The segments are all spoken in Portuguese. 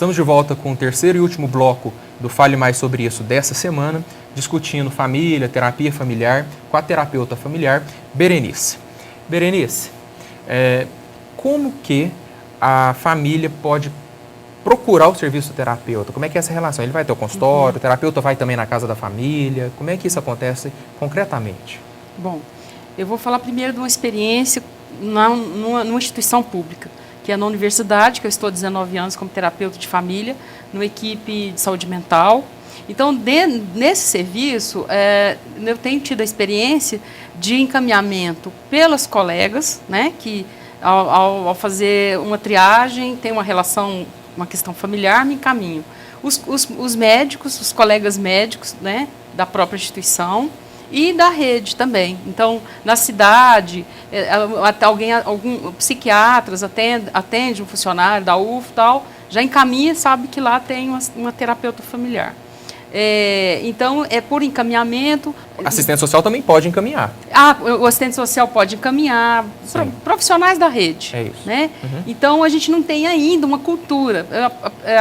Estamos de volta com o terceiro e último bloco do Fale Mais Sobre Isso dessa semana, discutindo família, terapia familiar, com a terapeuta familiar, Berenice. Berenice, como que a família pode procurar o serviço do terapeuta? Como é que é essa relação? Ele vai ter o consultório, o terapeuta vai também na casa da família? Como é que isso acontece concretamente? Bom, eu vou falar primeiro de uma experiência numa instituição pública, que é na universidade, que eu estou há 19 anos como terapeuta de família, numa equipe de saúde mental. Então, nesse serviço, eu tenho tido a experiência de encaminhamento pelas colegas, né, que ao fazer uma triagem, tem uma relação, uma questão familiar, me encaminham. Os médicos, os colegas médicos, né, da própria instituição e da rede também. Então, na cidade, algum psiquiatras atende um funcionário da UF e tal, já encaminha, sabe que lá tem uma terapeuta familiar. Então, é por encaminhamento. Assistente social também pode encaminhar. O assistente social pode encaminhar, profissionais da rede. É isso. Né? Então, a gente não tem ainda uma cultura.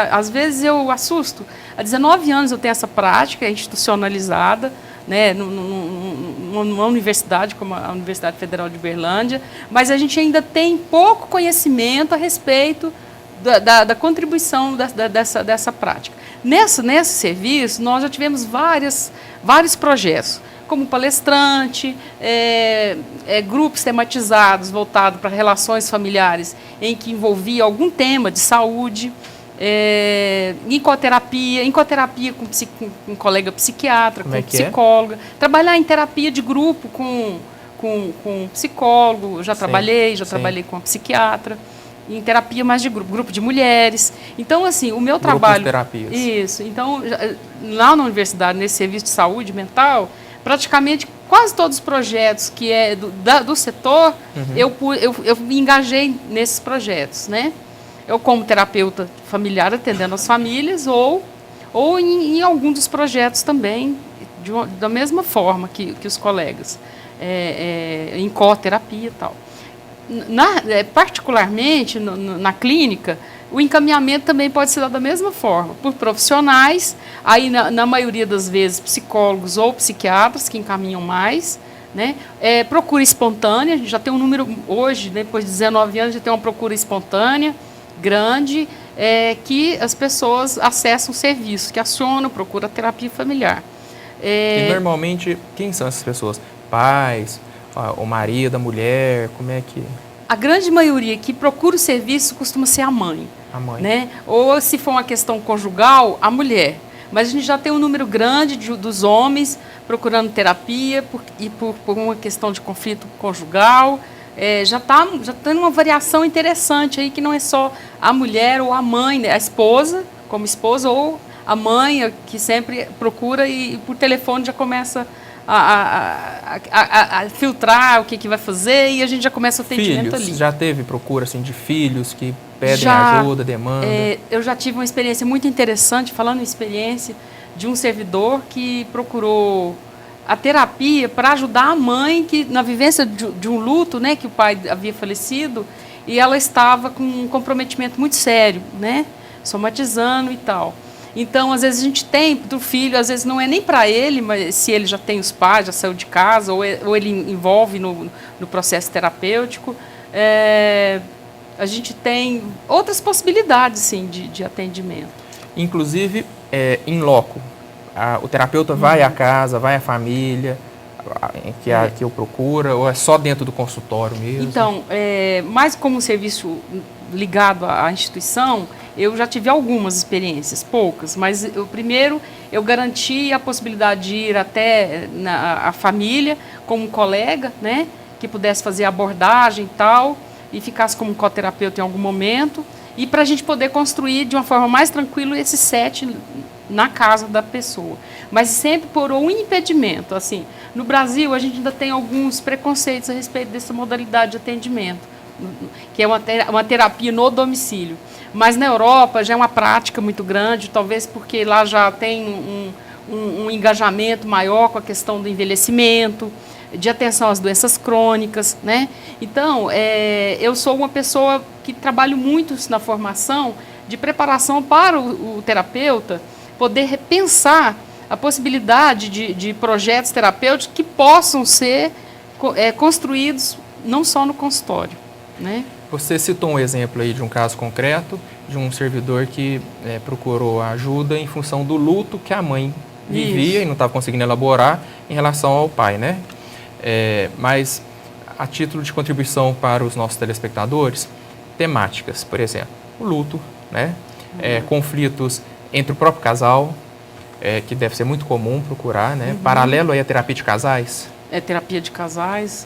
Às vezes eu assusto. Há 19 anos eu tenho essa prática institucionalizada, né, numa universidade como a Universidade Federal de Uberlândia, mas a gente ainda tem pouco conhecimento a respeito da contribuição dessa prática. Nesse serviço, nós já tivemos vários projetos, como palestrante, grupos tematizados voltados para relações familiares, em que envolvia algum tema de saúde, encoterapia com colega psiquiatra, com psicóloga, trabalhar em terapia de grupo com psicólogo, trabalhei com a psiquiatra, em terapia mais de grupo de mulheres. Então, assim, o meu trabalho... terapias. Isso. Então, lá na universidade, nesse serviço de saúde mental, praticamente quase todos os projetos que do setor, eu me engajei nesses projetos, né? Eu, como terapeuta familiar, atendendo as famílias, ou em algum dos projetos também, da mesma forma que os colegas, em coterapia e tal. Particularmente, na clínica, o encaminhamento também pode ser dado da mesma forma, por profissionais, aí na maioria das vezes psicólogos ou psiquiatras que encaminham mais, né? Procura espontânea, a gente já tem um número, hoje, depois de 19 anos, já tem uma procura espontânea, grande, que as pessoas acessam o serviço, que acionam, procura terapia familiar. E normalmente, quem são essas pessoas? Pais, o marido, a mulher, como é que... A grande maioria que procura o serviço costuma ser a mãe. A mãe. Né? Ou, se for uma questão conjugal, a mulher. Mas a gente já tem um número grande dos homens procurando terapia por uma questão de conflito conjugal. Já tem uma variação interessante aí, que não é só a mulher ou a mãe, né? A esposa, como esposa, ou a mãe, que sempre procura e por telefone já começa a filtrar o que vai fazer, e a gente já começa o atendimento ali. Já teve procura assim, de filhos que pedem ajuda, demanda? Eu já tive uma experiência muito interessante, falando em experiência, de um servidor que procurou a terapia para ajudar a mãe que na vivência de um luto, né, que o pai havia falecido, e ela estava com um comprometimento muito sério, né, somatizando e tal. Então, às vezes a gente tem do filho, às vezes não é nem para ele, mas se ele já tem os pais, já saiu de casa, ou ele envolve no processo terapêutico, a gente tem outras possibilidades, sim, de atendimento. Inclusive, em loco. O terapeuta vai à casa, vai à família, que eu procuro, ou é só dentro do consultório mesmo? Então, mais como um serviço ligado à instituição, eu já tive algumas experiências, poucas, mas primeiro eu garanti a possibilidade de ir até a família como um colega, né, que pudesse fazer a abordagem e tal, e ficasse como coterapeuta em algum momento, e para a gente poder construir de uma forma mais tranquila esse set na casa da pessoa. Mas sempre por um impedimento. Assim, no Brasil, a gente ainda tem alguns preconceitos a respeito dessa modalidade de atendimento, que é uma terapia no domicílio. Mas na Europa já é uma prática muito grande, talvez porque lá já tem um engajamento maior com a questão do envelhecimento, de atenção às doenças crônicas, né? Então, eu sou uma pessoa que trabalho muito na formação de preparação para o terapeuta poder repensar a possibilidade de projetos terapêuticos que possam ser construídos não só no consultório, né? Você citou um exemplo aí de um caso concreto, de um servidor que procurou ajuda em função do luto que a mãe vivia e não estava conseguindo elaborar em relação ao pai, né? Mas, a título de contribuição para os nossos telespectadores, temáticas, por exemplo, o luto, né? Conflitos entre o próprio casal, que deve ser muito comum procurar, né? Paralelo aí à terapia de casais. Terapia de casais,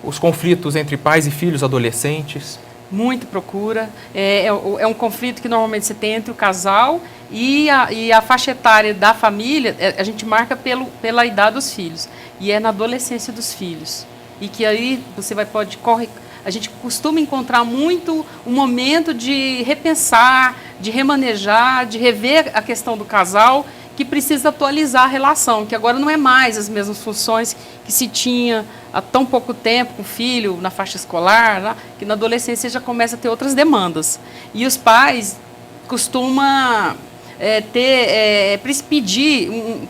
Os conflitos entre pais e filhos adolescentes. Muita procura. É um conflito que normalmente você tem entre o casal e a faixa etária da família, a gente marca pela idade dos filhos. E é na adolescência dos filhos. E que aí você a gente costuma encontrar muito um momento de repensar, de remanejar, de rever a questão do casal, que precisa atualizar a relação, que agora não é mais as mesmas funções que se tinha há tão pouco tempo com o filho na faixa escolar, né? Que na adolescência já começa a ter outras demandas. E os pais costumam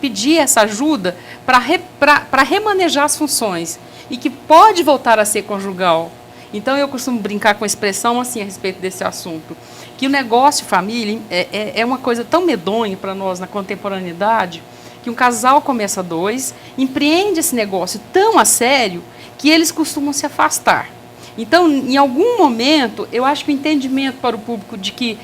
pedir essa ajuda para remanejar as funções e que pode voltar a ser conjugal. Então, eu costumo brincar com a expressão assim a respeito desse assunto, que o negócio família é uma coisa tão medonha para nós na contemporaneidade, que um casal começa dois, empreende esse negócio tão a sério, que eles costumam se afastar. Então, em algum momento, eu acho que o entendimento para o público de que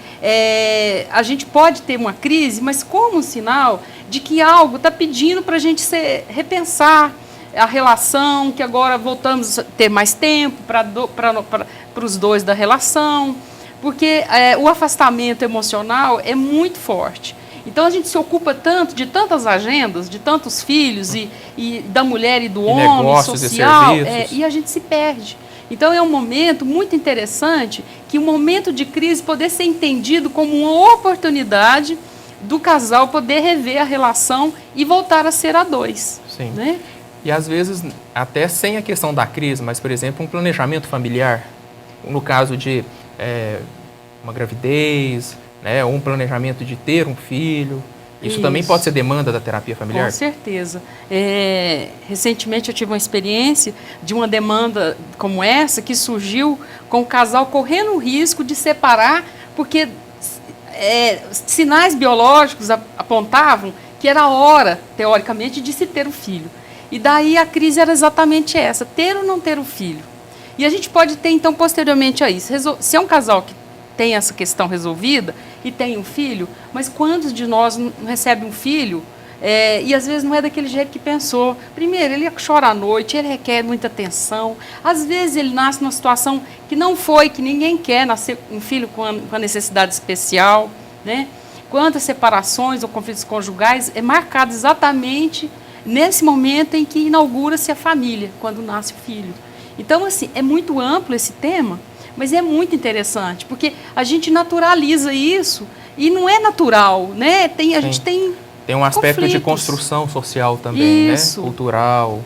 a gente pode ter uma crise, mas como um sinal de que algo está pedindo para a gente repensar a relação, que agora voltamos a ter mais tempo para os dois da relação, porque o afastamento emocional é muito forte. Então a gente se ocupa tanto de tantas agendas, de tantos filhos e da mulher e do homem, social, e a gente se perde. Então é um momento muito interessante que o momento de crise poder ser entendido como uma oportunidade do casal poder rever a relação e voltar a ser a dois. Sim. Né? E às vezes, até sem a questão da crise, mas, por exemplo, um planejamento familiar, no caso de uma gravidez, né, ou um planejamento de ter um filho, isso também pode ser demanda da terapia familiar? Com certeza. Recentemente eu tive uma experiência de uma demanda como essa, que surgiu com o casal correndo o risco de separar, porque sinais biológicos apontavam que era a hora, teoricamente, de se ter um filho. E daí a crise era exatamente essa, ter ou não ter um filho. E a gente pode ter, então, posteriormente a isso, se é um casal que tem essa questão resolvida e tem um filho, mas quantos de nós não recebe um filho e às vezes não é daquele jeito que pensou? Primeiro, ele chora à noite, ele requer muita atenção, às vezes ele nasce numa situação que não foi, que ninguém quer nascer um filho com a necessidade especial, né? Quantas separações ou conflitos conjugais é marcado exatamente nesse momento em que inaugura-se a família, quando nasce o filho. Então, assim, é muito amplo esse tema, mas é muito interessante, porque a gente naturaliza isso e não é natural, né? A gente tem um aspecto conflitos. De construção social também, isso. Né? Cultural.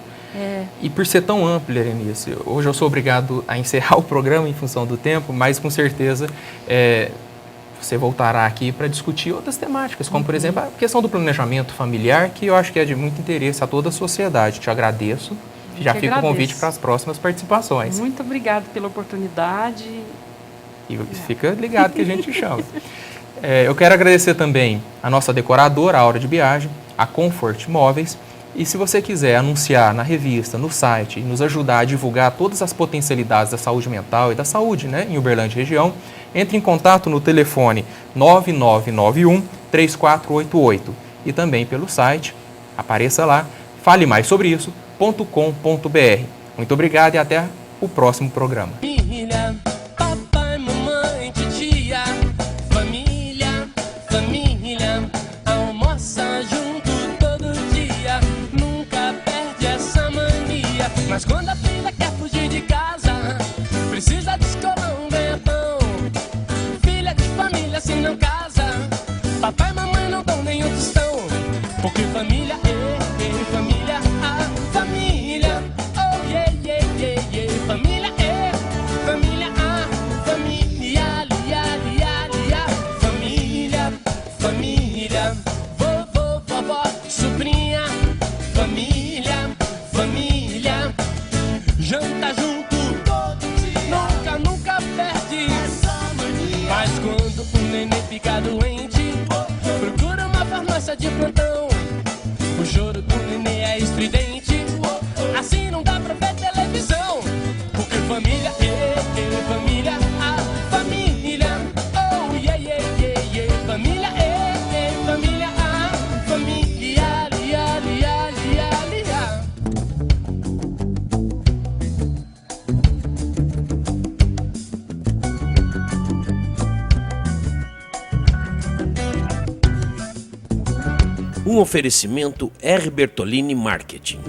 E por ser tão amplo, Berenice, hoje eu sou obrigado a encerrar o programa em função do tempo, mas com certeza você voltará aqui para discutir outras temáticas, como, por exemplo, a questão do planejamento familiar, que eu acho que é de muito interesse a toda a sociedade. Te agradeço. Já fica o convite para as próximas participações. Muito obrigada pela oportunidade. E fica ligado que a gente chama. Eu quero agradecer também a nossa decoradora, a Hora de Viagem, a Comfort Móveis. E se você quiser anunciar na revista, no site, e nos ajudar a divulgar todas as potencialidades da saúde mental e da saúde, né, em Uberlândia e região, entre em contato no telefone 9991-3488 e também pelo site, apareça lá, falemaisobreisso.com.br. Muito obrigado e até o próximo programa. Família, papai, mamãe, titia, família, almoça junto todo dia, nunca perde essa mania. Mas quando a filha quer fugir de casa, precisa descolar um ganha-pão. Filha de família se não casa, papai e mamãe não dão nenhum tostão, porque família família, família, oh yeah, yeah, yeah, yeah. Família fica doente, procura uma farmácia de plantão. O choro do nenê é estridente, assim não dá pra ver televisão. Porque família, família, a família, oh yeah, yeah, yeah, yeah. Família, família, a família, lia, lia, lia, lia. Um oferecimento R. Bertolini Marketing.